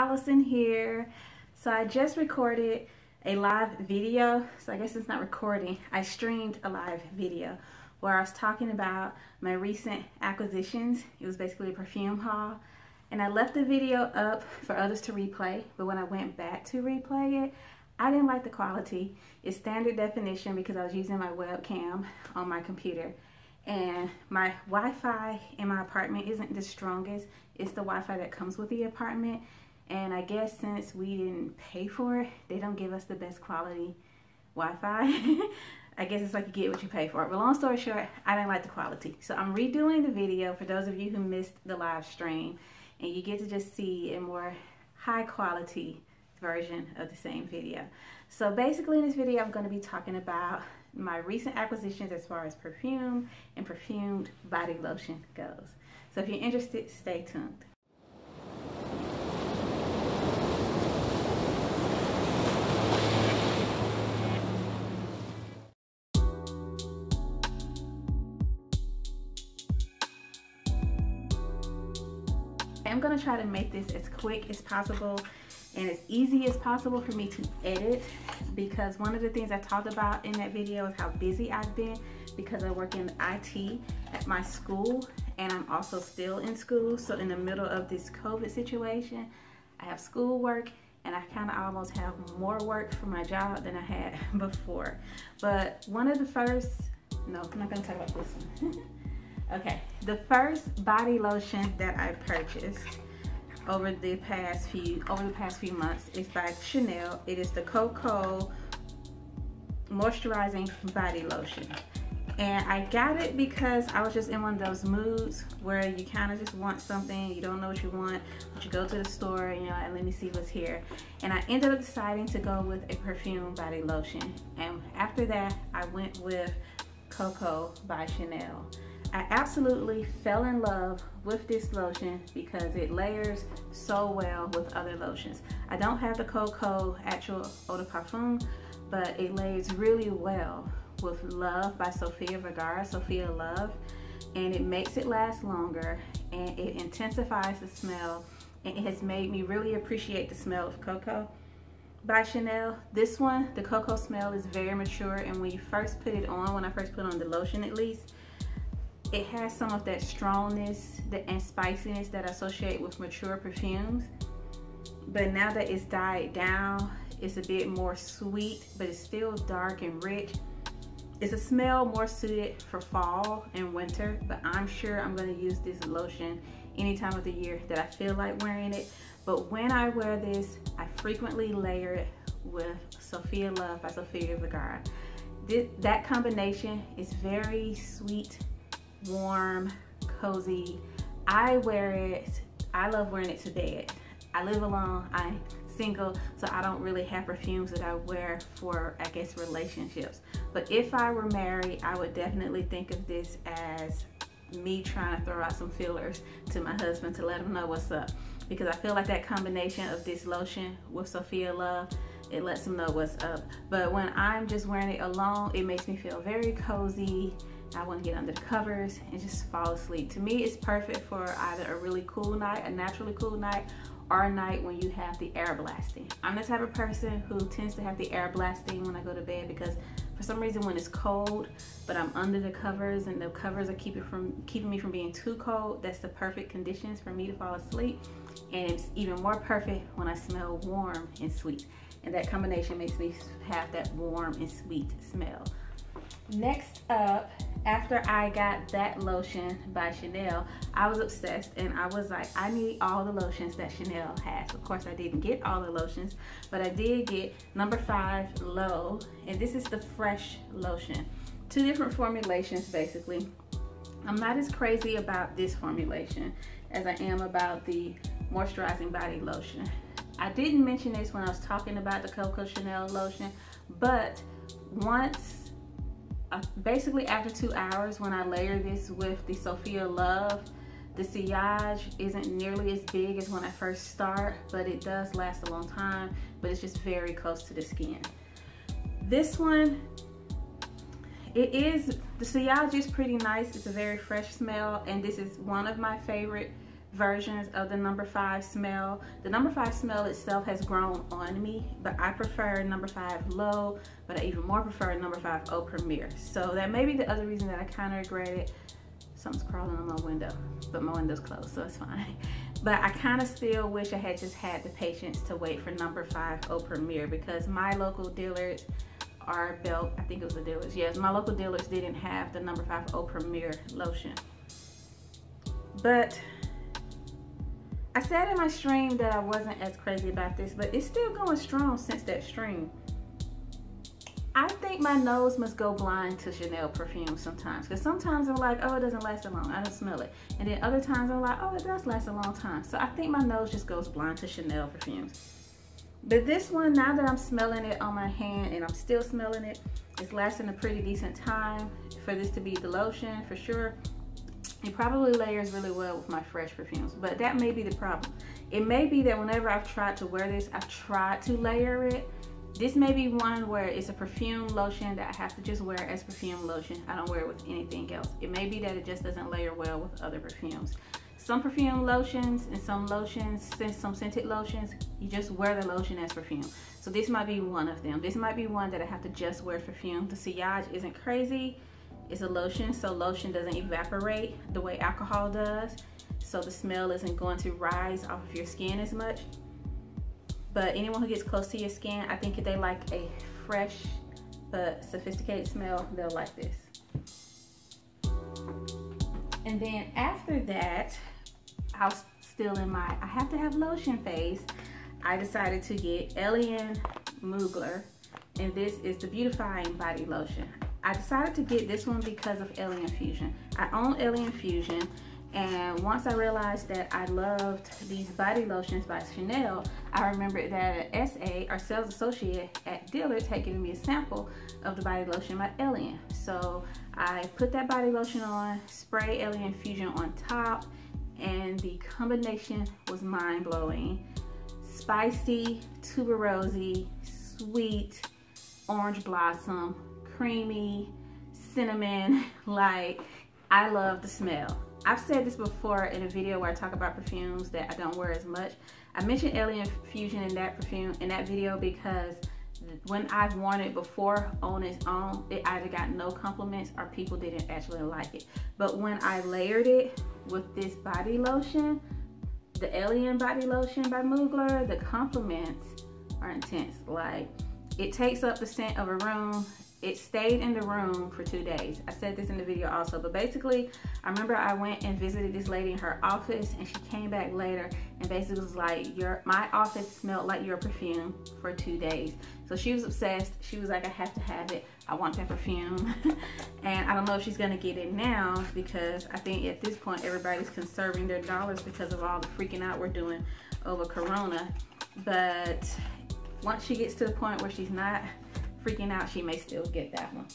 Allison here. So I just recorded a live video. So I guess it's not recording. I streamed a live video where I was talking about my recent acquisitions. It was basically a perfume haul. And I left the video up for others to replay. But when I went back to replay it, I didn't like the quality. It's standard definition because I was using my webcam on my computer. And my Wi-Fi in my apartment isn't the strongest. It's the Wi-Fi that comes with the apartment. And I guess since we didn't pay for it, they don't give us the best quality Wi-Fi. I guess it's like you get what you pay for. But long story short, I didn't like the quality. So I'm redoing the video for those of you who missed the live stream. And you get to just see a more high quality version of the same video. So basically in this video, I'm going to be talking about my recent acquisitions as far as perfume and perfumed body lotion goes. So if you're interested, stay tuned. I'm going to try to make this as quick as possible and as easy as possible for me to edit, because one of the things I talked about in that video is how busy I've been because I work in IT at my school and I'm also still in school. So in the middle of this COVID situation, I have schoolwork and I kind of almost have more work for my job than I had before. But one of the first, no, I'm not going to talk about this one. Okay, the first body lotion that I purchased over the past few months is by Chanel. It is the Coco Moisturizing Body Lotion. And I got it because I was just in one of those moods where you kind of just want something, you don't know what you want, but you go to the store, you know, and let me see what's here. And I ended up deciding to go with a perfume body lotion. And after that, I went with Coco by Chanel. I absolutely fell in love with this lotion because it layers so well with other lotions. I don't have the Coco actual eau de parfum, but it layers really well with Love by Sofia Vergara, Sophia Love, and it makes it last longer and it intensifies the smell, and it has made me really appreciate the smell of Coco by Chanel. This one, the Coco smell is very mature, and when you first put it on, when I first put on the lotion at least, it has some of that strongness and spiciness that I associate with mature perfumes. But now that it's died down, it's a bit more sweet, but it's still dark and rich. It's a smell more suited for fall and winter, but I'm sure I'm gonna use this lotion any time of the year that I feel like wearing it. But when I wear this, I frequently layer it with Sophia Love by Sofia Vergara. That combination is very sweet, warm, cozy. I wear it, I love wearing it to bed. I live alone, I'm single, so I don't really have perfumes that I wear for, I guess, relationships. But if I were married, I would definitely think of this as me trying to throw out some feelers to my husband to let him know what's up. Because I feel like that combination of this lotion with Sophia Love, it lets him know what's up. But when I'm just wearing it alone, it makes me feel very cozy. I want to get under the covers and just fall asleep. To me, it's perfect for either a really cool night, a naturally cool night, or a night when you have the air blasting. I'm the type of person who tends to have the air blasting when I go to bed because for some reason when it's cold, but I'm under the covers and the covers are keeping me from being too cold, that's the perfect conditions for me to fall asleep. And it's even more perfect when I smell warm and sweet. And that combination makes me have that warm and sweet smell. Next up, after I got that lotion by Chanel, I was obsessed and I was like, I need all the lotions that Chanel has. Of course, I didn't get all the lotions, but I did get number 5 Low, and this is the fresh lotion. 2 different formulations basically. I'm not as crazy about this formulation as I am about the moisturizing body lotion. I didn't mention this when I was talking about the Coco Chanel lotion, but basically after 2 hours, when I layer this with the Sophia Love, the sillage isn't nearly as big as when I first start, but it does last a long time, but it's just very close to the skin. This one, the sillage is pretty nice. It's a very fresh smell, and this is one of my favorite versions of the number 5 smell. The number 5 smell itself has grown on me, but I prefer number 5 Low, but I even more prefer number 5 Eau Premier. So that may be the other reason that I kind of regret it. Something's crawling on my window, but my window's closed, so it's fine. But I kind of still wish I had just had the patience to wait for number 5 Eau Premier, because my local dealers are I think it was the dealers. Yes, my local dealers didn't have the number 5 Eau Premier lotion. But I said in my stream that I wasn't as crazy about this, but it's still going strong since that stream. I think my nose must go blind to Chanel perfume sometimes, because sometimes I'm like, oh, it doesn't last that long, I don't smell it. And then other times I'm like, oh, it does last a long time. So I think my nose just goes blind to Chanel perfumes. But this one, now that I'm smelling it on my hand and I'm still smelling it, it's lasting a pretty decent time for this to be the lotion for sure. It probably layers really well with my fresh perfumes, but that may be the problem. It may be that whenever I've tried to wear this, I've tried to layer it. This may be one where it's a perfume lotion that I have to just wear as perfume lotion. I don't wear it with anything else. It may be that it just doesn't layer well with other perfumes. Some perfume lotions and some lotions, some scented lotions, you just wear the lotion as perfume. So this might be one of them. This might be one that I have to just wear as perfume. The sillage isn't crazy. It's a lotion, so lotion doesn't evaporate the way alcohol does. So the smell isn't going to rise off of your skin as much. But anyone who gets close to your skin, I think if they like a fresh but sophisticated smell, they'll like this. And then after that, I was still in my I have to have lotion phase. I decided to get Alien Mugler, and this is the Beautifying body lotion. I decided to get this one because of Alien Fusion. I own Alien Fusion, and once I realized that I loved these body lotions by Chanel, I remembered that an SA, our sales associate at Dillard's, had given me a sample of the body lotion by Alien. So I put that body lotion on, spray Alien Fusion on top, and the combination was mind-blowing. Spicy, tuberosy, sweet, orange blossom, creamy, cinnamon. Like, I love the smell. I've said this before in a video where I talk about perfumes that I don't wear as much. I mentioned Alien Fusion in that video because when I've worn it before on its own, it either got no compliments or people didn't actually like it. But when I layered it with this body lotion, the Alien body lotion by Mugler, the compliments are intense. Like, it takes up the scent of a room. It stayed in the room for 2 days. I said this in the video also, but basically, I remember I went and visited this lady in her office, and she came back later and basically was like, my office smelled like your perfume for 2 days. So she was obsessed. She was like, I have to have it. I want that perfume. And I don't know if she's gonna get it now, because I think at this point, everybody's conserving their dollars because of all the freaking out we're doing over Corona. But once she gets to the point where she's not freaking out, she may still get that one.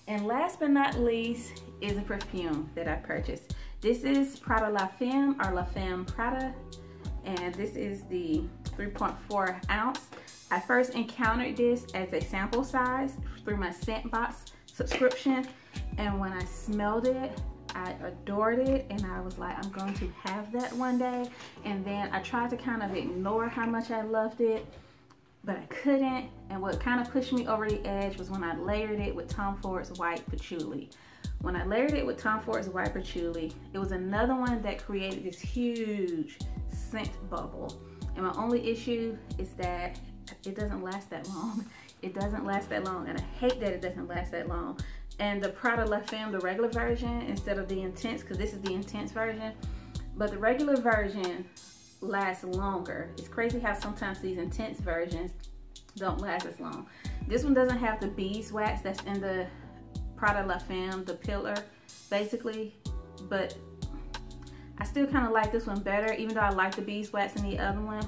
And last but not least is a perfume that I purchased. This is Prada La Femme, or La Femme Prada, and this is the 3.4 ounce. I first encountered this as a sample size through my scent box subscription, and when I smelled it, I adored it, and I was like, I'm going to have that one day. And then I tried to kind of ignore how much I loved it, but I couldn't. And what kind of pushed me over the edge was when I layered it with Tom Ford's White Patchouli. When I layered it with Tom Ford's White Patchouli, it was another one that created this huge scent bubble. And my only issue is that it doesn't last that long. It doesn't last that long, and I hate that it doesn't last that long. And the Prada La Femme, the regular version, instead of the intense, because this is the intense version, but the regular version lasts longer. It's crazy how sometimes these intense versions don't last as long. This one doesn't have the beeswax that's in the Prada La Femme, the pillar, basically, but I still kind of like this one better, even though I like the beeswax in the other one.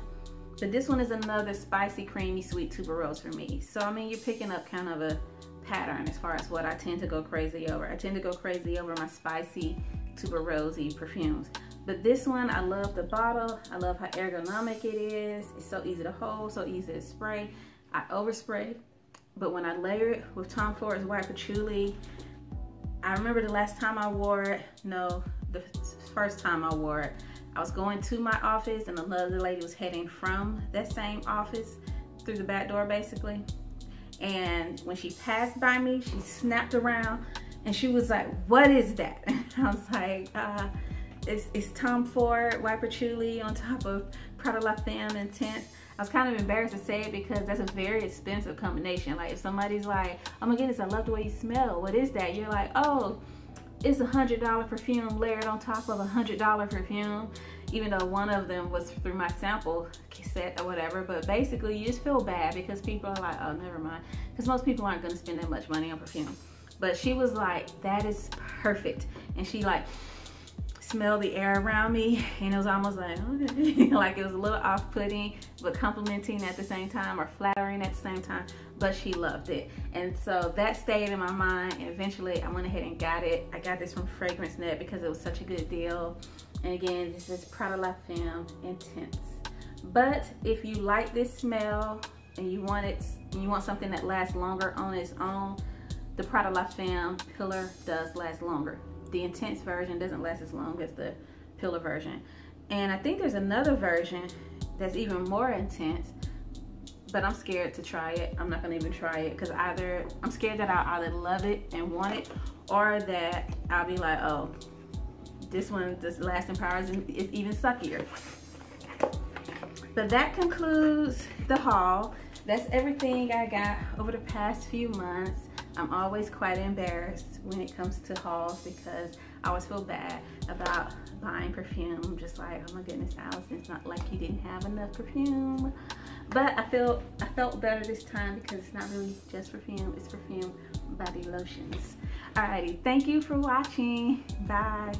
But this one is another spicy, creamy, sweet tuberose for me. So, I mean, you're picking up kind of a pattern as far as what I tend to go crazy over. I tend to go crazy over my spicy, tuberosy perfumes. But this one, I love the bottle. I love how ergonomic it is. It's so easy to hold, so easy to spray. I overspray, but when I layer it with Tom Ford's White Patchouli, I remember the last time I wore it, no, the first time I wore it, I was going to my office and another lady was heading from that same office through the back door basically. And when she passed by me, she snapped around and she was like, "What is that?" And I was like, it's Tom Ford Wipe Patchouli on top of Prada Femme Intense. I was kind of embarrassed to say it because that's a very expensive combination. Like if somebody's like, "Oh my goodness, I love the way you smell. What is that?" You're like, "Oh, it's $100 perfume layered on top of $100 perfume," even though one of them was through my sample set or whatever. But basically you just feel bad because people are like, "Oh, never mind," because most people aren't going to spend that much money on perfume. But she was like, "That is perfect," and she like smelled the air around me, and it was almost like, okay. Like it was a little off-putting but complimenting at the same time, or flattering at the same time, but she loved it. And so that stayed in my mind, and eventually I went ahead and got it. I got this from Fragrance Net because it was such a good deal. And again, this is Prada Femme Intense. But if you like this smell and you want something that lasts longer on its own, the Prada Femme Pillar does last longer. The Intense version doesn't last as long as the Pillar version. And I think there's another version that's even more intense, but I'm scared to try it. I'm not gonna even try it because I'm scared that I'll either love it and want it, or that I'll be like, "Oh, this lasting power is even suckier." But that concludes the haul. That's everything I got over the past few months. I'm always quite embarrassed when it comes to hauls because I always feel bad about buying perfume. I'm just like, "Oh my goodness, Allison, it's not like you didn't have enough perfume." But I felt better this time because it's not really just perfume, it's perfume body lotions. Alrighty, thank you for watching. Bye.